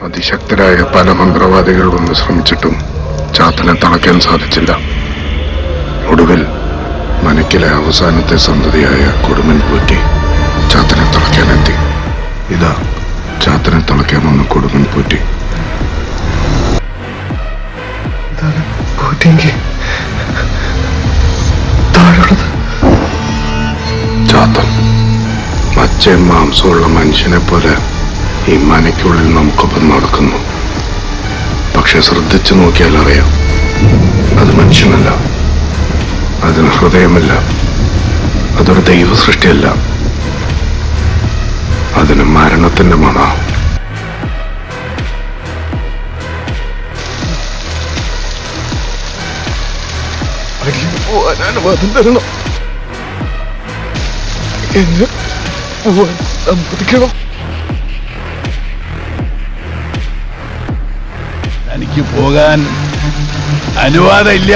അതിശക്തരായ പല മന്ത്രവാദികൾ വന്ന് ശ്രമിച്ചിട്ടും ചാത്തനെ തളയ്ക്കാൻ സാധിച്ചില്ല. ഒടുവിൽ മനക്കിലെ അവസാനത്തെ സന്തതിയായ കൊടുമൻ പോറ്റി ചാത്തനെ തളയ്ക്കാനെത്തി. ഇതാ ചാത്തനെ തളയ്ക്കാൻ വന്ന കൊടുമൻ പോറ്റി. ചാത്തൻ മച്ചയും മാംസമുള്ള മനുഷ്യനെ പോലെ ഈ മനയ്ക്കുള്ളിൽ നമുക്കൊപ്പം നടക്കുന്നു. പക്ഷെ ശ്രദ്ധിച്ചു നോക്കിയാൽ അറിയാം, അത് മനുഷ്യനല്ല, അതിന് ഹൃദയമില്ല, അതൊരു ദൈവ സൃഷ്ടിയല്ല, അതിന് മരണത്തിന്റെ മണ. അനുവാദം തരണം, എന്നെ സമ്മതിക്കണം. എനിക്ക് പോകാൻ അനുവാദമില്ല.